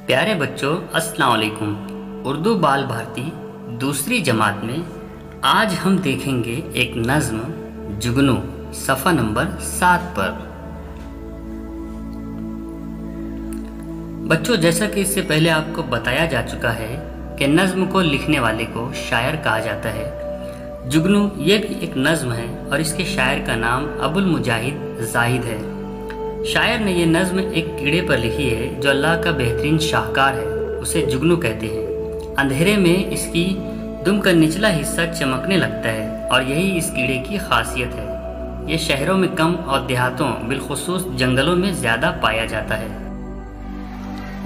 प्यारे बच्चों, अस्सलाम वालेकुम। उर्दू बाल भारती दूसरी जमात में आज हम देखेंगे एक नज़्म जुगनू सफ़ा नंबर 7 पर। बच्चों, जैसा कि इससे पहले आपको बताया जा चुका है कि नज़्म को लिखने वाले को शायर कहा जाता है। जुगनू ये भी एक नज़्म है और इसके शायर का नाम अबुल मुजाहिद जाहिद है। शायर ने ये नज़्म एक कीड़े पर लिखी है जो अल्लाह का बेहतरीन शाहकार है, उसे जुगनू कहते हैं। अंधेरे में इसकी दुम का निचला हिस्सा चमकने लगता है और यही इस कीड़े की खासियत है। ये शहरों में कम और देहातों बिलखुसूस जंगलों में ज़्यादा पाया जाता है।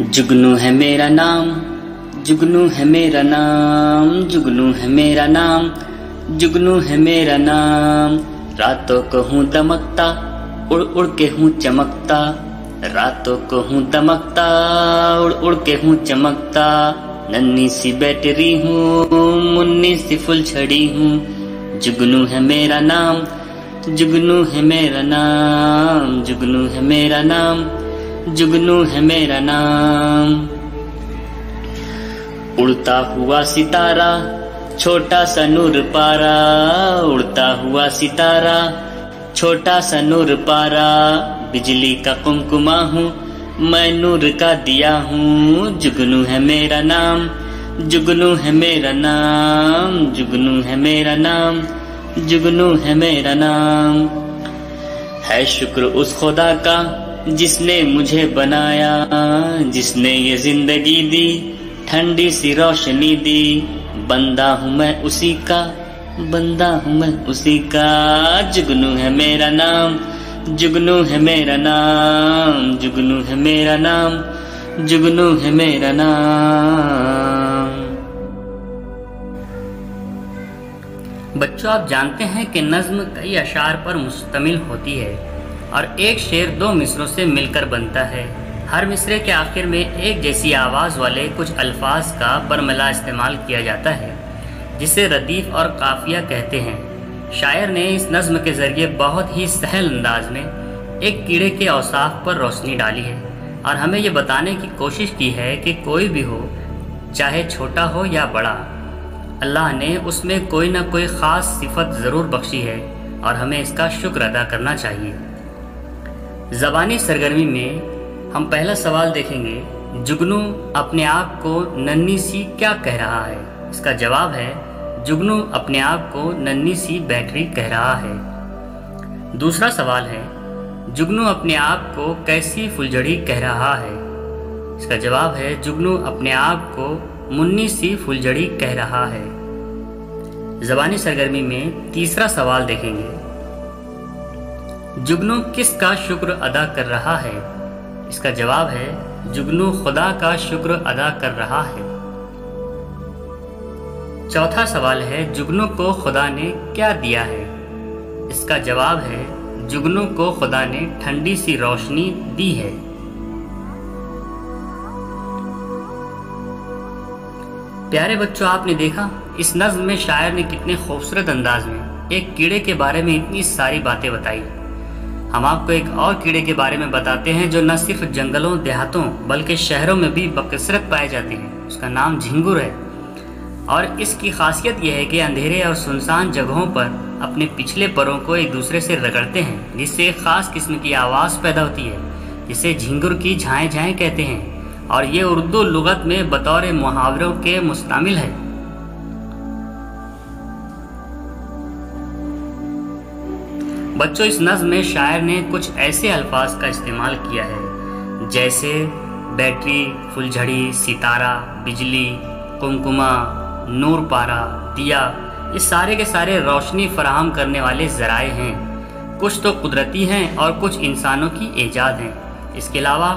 जुगनू है मेरा नाम, जुगनू है मेरा नाम, जुगनू है मेरा नाम, जुगनू है मेरा नाम। रातों को हूँ दमकता, उड़ उड़ के हूँ चमकता, रातों को हूँ दमकता, उड़ उड़ के हूँ चमकता। नन्ही सी बैटरी हूँ, मुन्नी सी फुलझड़ी हूँ। जुगनू है मेरा नाम, जुगनू है मेरा नाम, जुगनू है मेरा नाम, जुगनू है मेरा नाम। उड़ता हुआ सितारा, छोटा सा नूर पारा, उड़ता हुआ सितारा, छोटा सा नूर पारा। बिजली का कुमकुमा हूँ, मैं नूर का दिया हूँ। जुगनू है मेरा नाम, जुगनू है मेरा नाम, जुगनू है मेरा नाम, जुगनू है मेरा नाम। है शुक्र उस खुदा का जिसने मुझे बनाया, जिसने ये जिंदगी दी, ठंडी सी रोशनी दी। बंदा हूँ मैं उसी का, बंदा हूँ मैं उसी का। जुगनू है मेरा नाम, जुगनू है मेरा नाम, जुगनू है मेरा नाम, जुगनू है मेरा नाम। बच्चों, आप जानते हैं कि नज़्म कई अशार पर मुश्तमिल होती है और एक शेर 2 मिसरों से मिलकर बनता है। हर मिसरे के आखिर में एक जैसी आवाज़ वाले कुछ अल्फाज का बरमला इस्तेमाल किया जाता है, जिसे रदीफ और काफिया कहते हैं। शायर ने इस नज़्म के ज़रिए बहुत ही सहल अंदाज में एक कीड़े के औसाफ पर रोशनी डाली है और हमें ये बताने की कोशिश की है कि कोई भी हो, चाहे छोटा हो या बड़ा, अल्लाह ने उसमें कोई ना कोई ख़ास सिफत ज़रूर बख्शी है और हमें इसका शुक्र अदा करना चाहिए। ज़बानी सरगर्मी में हम पहला सवाल देखेंगे, जुगनू अपने आप को नन्ही सी क्या कह रहा है? इसका जवाब है, जुगनू अपने आप को नन्ही सी बैटरी कह रहा है। दूसरा सवाल है, जुगनू अपने आप को कैसी फुलझड़ी कह रहा है? इसका जवाब है, जुगनू अपने आप को मुन्नी सी फुलझड़ी कह रहा है। ज़बानी सरगर्मी में तीसरा सवाल देखेंगे, जुगनू किसका शुक्र अदा कर रहा है? इसका जवाब है, जुगनू खुदा का शुक्र अदा कर रहा है। चौथा सवाल है, जुगनू को खुदा ने क्या दिया है? इसका जवाब है, जुगनू को खुदा ने ठंडी सी रोशनी दी है। प्यारे बच्चों, आपने देखा इस नज़्म में शायर ने कितने खूबसूरत अंदाज में एक कीड़े के बारे में इतनी सारी बातें बताई। हम आपको एक और कीड़े के बारे में बताते हैं जो न सिर्फ जंगलों देहातों बल्कि शहरों में भी बकसरत पाए जाते हैं। उसका नाम झिंगुर है और इसकी खासियत यह है कि अंधेरे और सुनसान जगहों पर अपने पिछले परों को एक दूसरे से रगड़ते हैं, जिससे एक ख़ास किस्म की आवाज़ पैदा होती है, जिसे झिंगुर की झाएँ झाएँ कहते हैं और ये उर्दू लुगत में बतौर मुहावरों के मुस्तमिल है। बच्चों, इस नज़्म में शायर ने कुछ ऐसे अल्फाज का इस्तेमाल किया है जैसे बैटरी, फुलझड़ी, सितारा, बिजली, कुमकुमा, नूर पारा, दिया। ये सारे के सारे रोशनी फराहम करने वाले ज़राए हैं। कुछ तो कुदरती हैं और कुछ इंसानों की ईजाद हैं। इसके अलावा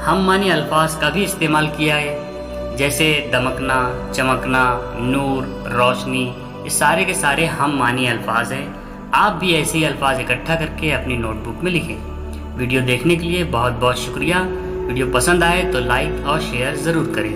हम मानी अल्फाज का भी इस्तेमाल किया है, जैसे दमकना, चमकना, नूर, रोशनी। ये सारे के सारे हम मानी अल्फाज हैं। आप भी ऐसे ही अल्फाज इकट्ठा करके अपनी नोटबुक में लिखें। वीडियो देखने के लिए बहुत बहुत शुक्रिया। वीडियो पसंद आए तो लाइक और शेयर ज़रूर करें।